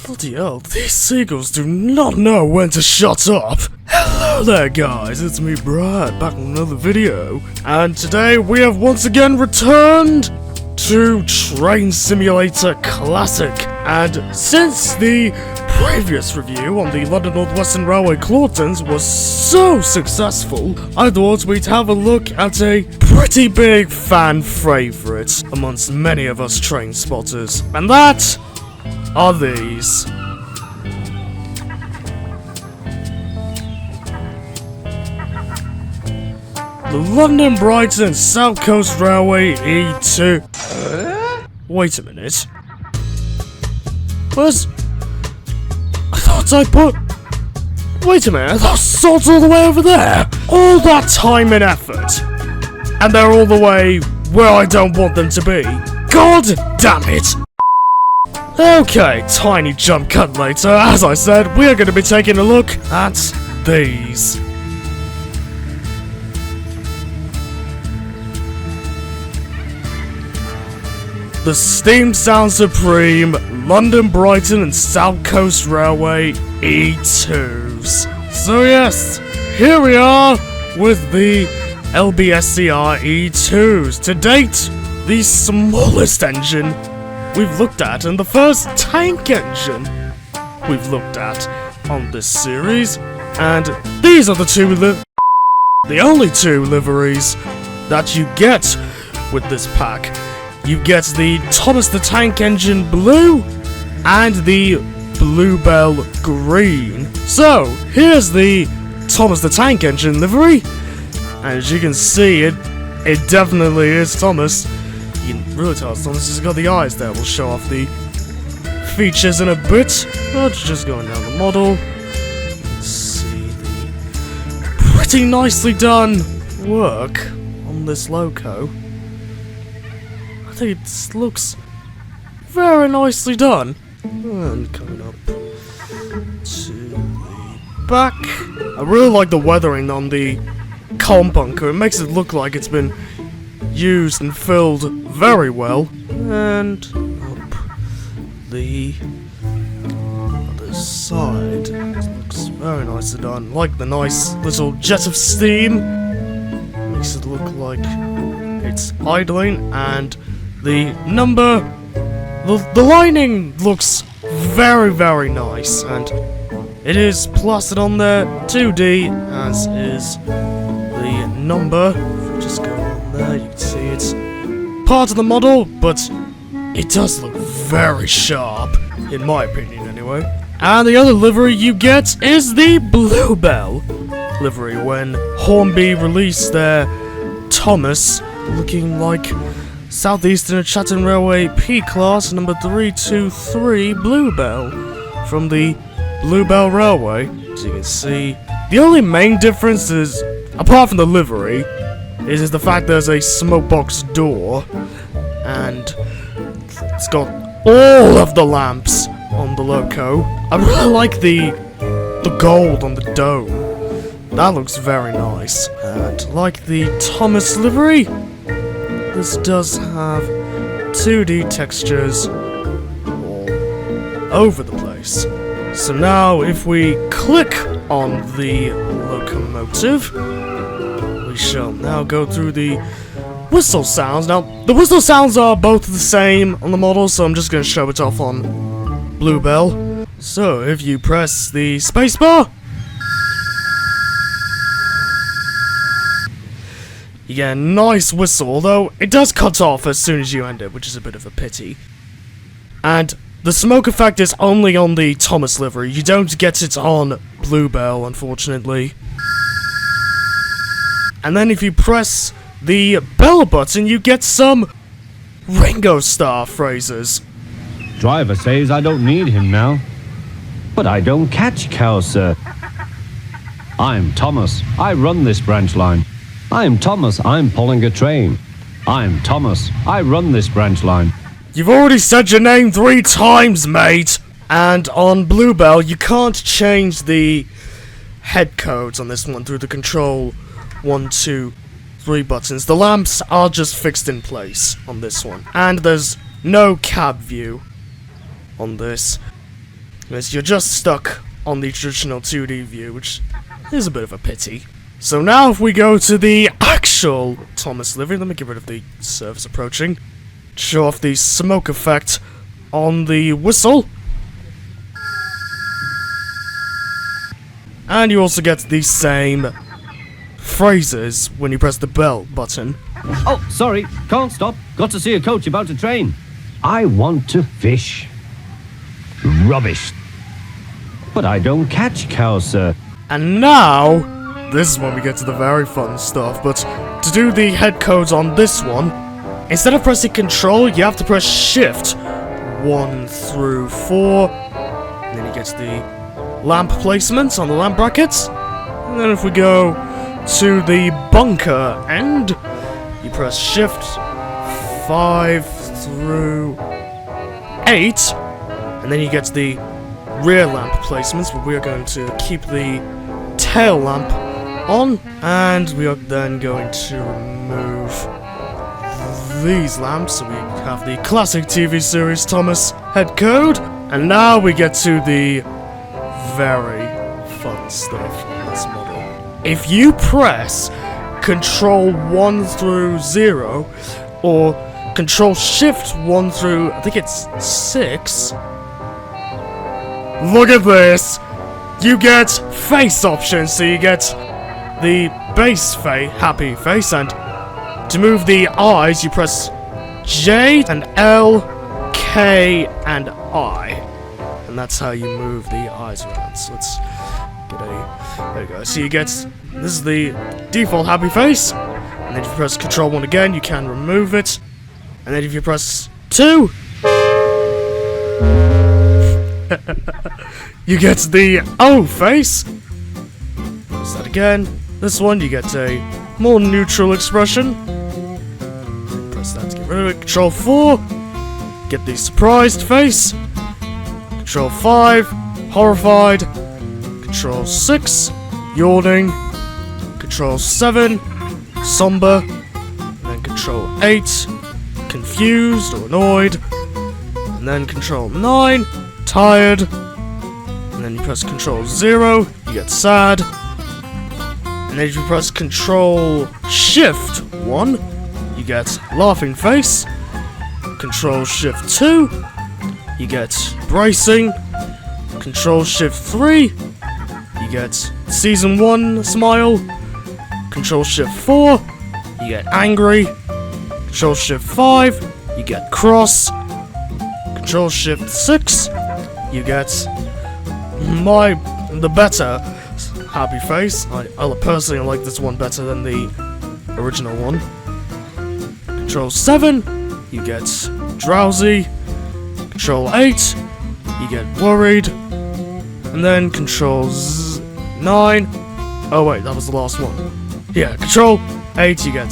Bloody hell, these seagulls do not know when to shut up! Hello there guys, it's me Brad, back with another video. And today we have once again returned to Train Simulator Classic. And since the previous review on the London North Western Railway Claunghtons was so successful, I thought we'd have a look at a pretty big fan favourite amongst many of us train spotters. And that are these. The London Brighton South Coast Railway E2. Wait a minute. Where's... I thought I put... Wait a minute, those swords all the way over there! All that time and effort! And they're all the way where I don't want them to be. God damn it! Okay, tiny jump cut later. As I said, we are going to be taking a look at these. The Steam Sound Supreme London Brighton and South Coast Railway E2s. So yes, here we are with the LBSCR E2s. To date, the smallest engine we've looked at, and the first tank engine we've looked at on this series. And these are the only two liveries that you get with this pack. You get the Thomas the Tank Engine blue and the Bluebell green. So here's the Thomas the Tank Engine livery, and as you can see, it definitely is Thomas. You can really tell it's Thomas. He's got the eyes there. We'll show off the features in a bit. But just going down the model, you can see the pretty nicely done work on this loco. I think it looks very nicely done. And coming up to the back, I really like the weathering on the column bunker. It makes it look like it's been used and filled very well. And up the other side, it looks very nicely done. Like the nice little jet of steam, makes it look like it's idling, and the number, the lining looks very, very nice, and it is plastered on there 2D, as is the number. If we just go on there, you can see it's part of the model, but it does look very sharp, in my opinion anyway. And the other livery you get is the Bluebell livery, when Hornby released their Thomas, looking like Southeastern Chatham Railway P-Class number 323 Bluebell from the Bluebell Railway. As you can see, the only main difference is, apart from the livery, is the fact there's a smoke box door, and it's got all of the lamps on the loco. I really like the gold on the dome. That looks very nice. And like the Thomas livery, this does have 2D textures all over the place. So now, if we click on the locomotive, we shall now go through the whistle sounds. Now, the whistle sounds are both the same on the model, so I'm just going to show it off on Bluebell. So, if you press the spacebar, you get a nice whistle, although it does cut off as soon as you end it, which is a bit of a pity. And the smoke effect is only on the Thomas livery. You don't get it on Bluebell, unfortunately. And then if you press the bell button, you get some Ringo Starr phrases. Driver says I don't need him now. But I don't catch cows, sir. I'm Thomas. I run this branch line. I'm Thomas, I'm pulling a train. I'm Thomas, I run this branch line. You've already said your name 3 times, mate! And on Bluebell, you can't change the head codes on this one through the control 1, 2, 3 buttons. The lamps are just fixed in place on this one. And there's no cab view on this. Because you're just stuck on the traditional 2D view, which is a bit of a pity. So now if we go to the actual Thomas livery, let me get rid of the service approaching. Show off the smoke effect on the whistle. And you also get the same phrases when you press the bell button. Oh, sorry, can't stop. Got to see a coach about to train. I want to fish. Rubbish. But I don't catch cows, sir. And now, this is when we get to the very fun stuff, but to do the head codes on this one, instead of pressing Control, you have to press Shift 1 through 4, and then you get to the lamp placements on the lamp brackets. And then if we go to the bunker end, you press Shift 5 through 8, and then you get to the rear lamp placements, but we are going to keep the tail lamp on, and we are then going to remove these lamps, so we have the classic TV series Thomas head code, and now we get to the very fun stuff on this model. If you press Control 1 through 0, or Control Shift 1 through, I think it's 6, look at this! You get face options, so you get the base happy face, and to move the eyes, you press J and L, K, and I. And that's how you move the eyes around. So let's get a... There you go. So you get... This is the default happy face. And then if you press Control 1 again, you can remove it. And then if you press 2... you get the O face. Press that again. This one, you get a more neutral expression. Press that to get rid of it. Control 4, get the surprised face. Control 5, horrified. Control 6, yawning. Control 7, somber. And then Control 8, confused or annoyed. And then Control 9, tired. And then you press Control 0, you get sad. And then if you press Control Shift 1, you get laughing face. Control Shift 2, you get bracing. Control Shift 3, you get Season 1 smile. Control Shift 4, you get angry. Control Shift 5, you get cross. Control Shift 6, you get the better happy face. I personally like this one better than the original one. Control 7, you get drowsy. Control 8, you get worried. And then Control 9. Oh wait, that was the last one. Yeah, Control 8, you get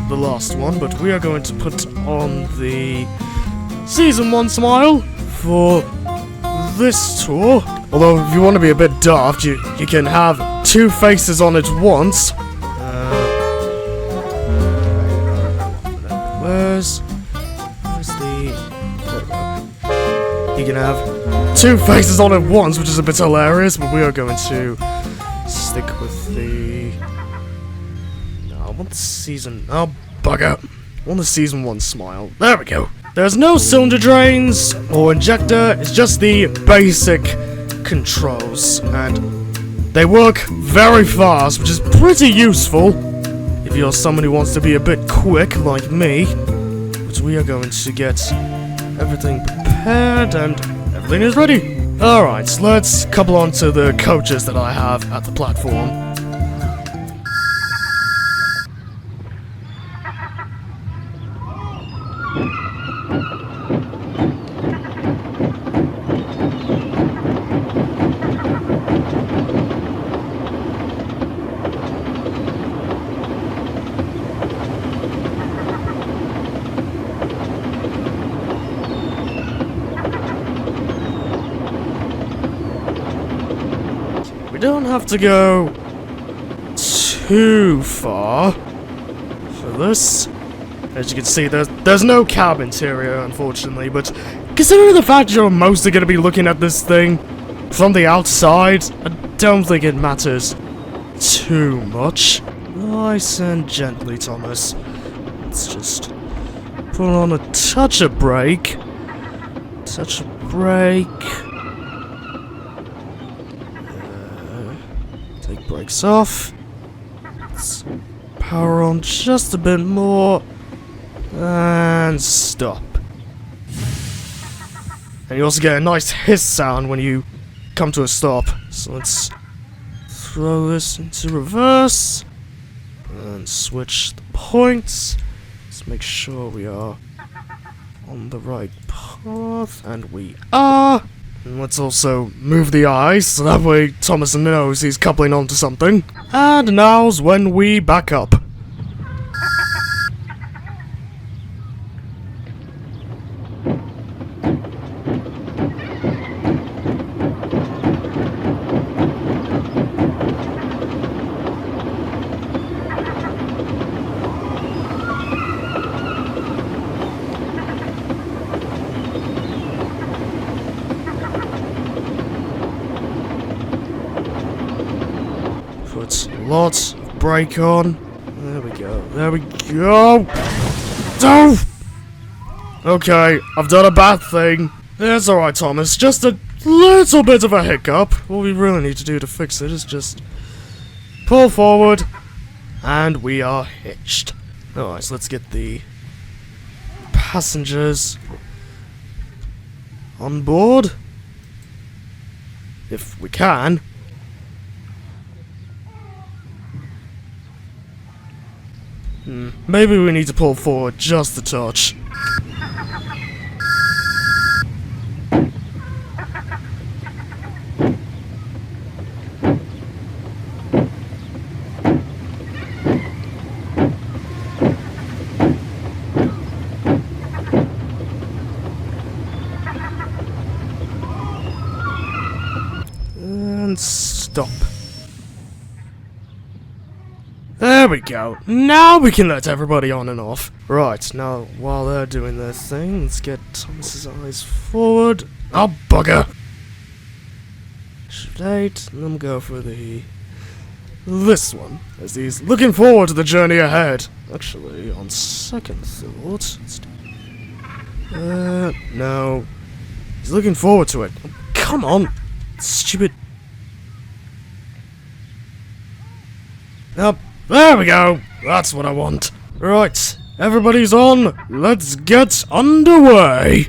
the last one, but we are going to put on the Season 1 smile for this tour. Although, if you want to be a bit daft, you can have two faces on at once. Where's the... You can have two faces on at once, which is a bit hilarious, but we are going to stick with the... No, I want the season... Oh, bugger. I want the Season 1 smile. There we go. There's no cylinder drains or injector, it's just the basic controls, and they work very fast, which is pretty useful if you're someone who wants to be a bit quick like me. But we are going to get everything prepared and everything is ready. Alright, so let's couple on to the coaches that I have at the platform. We don't have to go too far for this. As you can see, there's no cab interior, unfortunately, but considering the fact you're mostly going to be looking at this thing from the outside, I don't think it matters too much. Nice and gently, Thomas. Let's just put on a touch of brake. Touch of brake. Take brakes off. Let's power on just a bit more. And stop. And you also get a nice hiss sound when you come to a stop. So let's throw this into reverse. And switch the points. Let's make sure we are on the right path. And we are. And let's also move the eyes, so that way Thomas knows he's coupling onto something. And now's when we back up. Put lots of brake on. There we go. There we go. Oh! Okay, I've done a bad thing. It's alright, Thomas. Just a little bit of a hiccup. What we really need to do to fix it is just pull forward, and we are hitched. Alright, so let's get the passengers on board. If we can. Maybe we need to pull forward just a touch. And stop. There we go. Now we can let everybody on and off. Right, now while they're doing their thing, let's get Thomas's eyes forward. Oh, bugger! Shift 8, and then go for this one, as he's looking forward to the journey ahead. Actually, on second thought, let's do... no. He's looking forward to it. Oh, come on! Stupid... Up. There we go! That's what I want. Right, everybody's on. Let's get underway.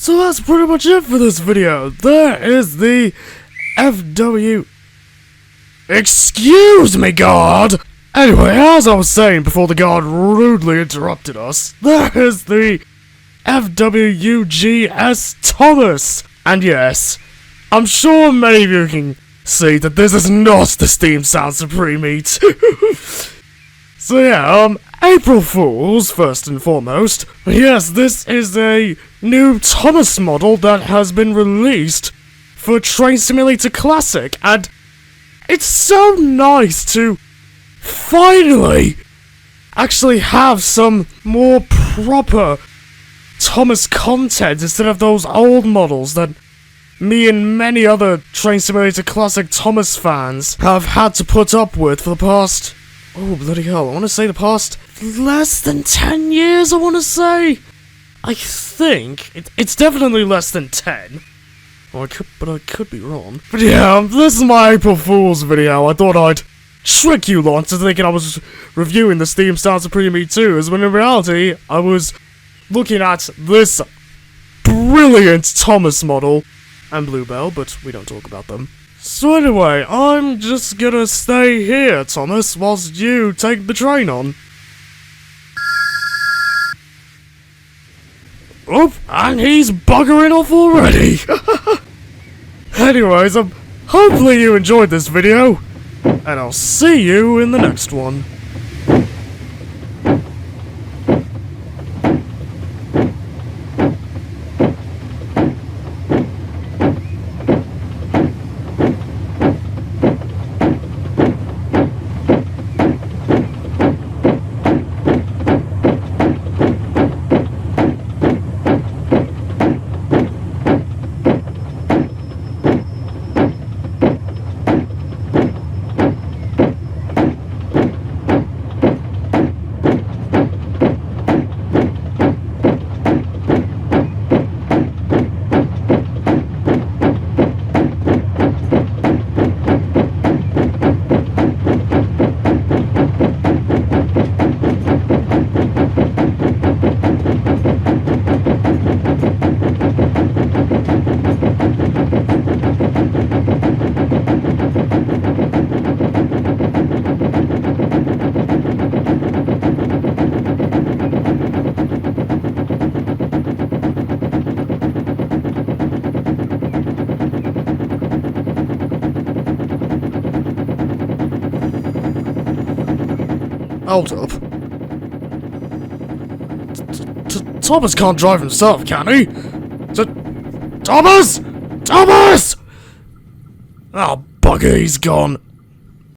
So that's pretty much it for this video. There is the FW... Excuse me, guard! Anyway, as I was saying before the guard rudely interrupted us, there is the FWUGS Thomas! And yes, I'm sure many of you can see that this is not the Steam Sound Supreme Eat. So yeah, April Fools, first and foremost. Yes, this is a new Thomas model that has been released for Train Simulator Classic, and it's so nice to finally actually have some more proper Thomas content instead of those old models that me and many other Train Simulator Classic Thomas fans have had to put up with for the past... Oh, bloody hell, I want to say the past less than 10 years, I want to say. I think it's definitely less than 10. Well, I could be wrong. But yeah, this is my April Fool's video. I thought I'd trick you lot into thinking I was reviewing the Steam Sound Supreme E2, as when in reality, I was looking at this brilliant Thomas model and Bluebell, but we don't talk about them. So anyway, I'm just gonna stay here, Thomas, whilst you take the train on. Oh, and he's buggering off already! Anyways, hopefully you enjoyed this video, and I'll see you in the next one. Hold up. Thomas can't drive himself, can he? Thomas! Thomas! Oh, bugger, he's gone.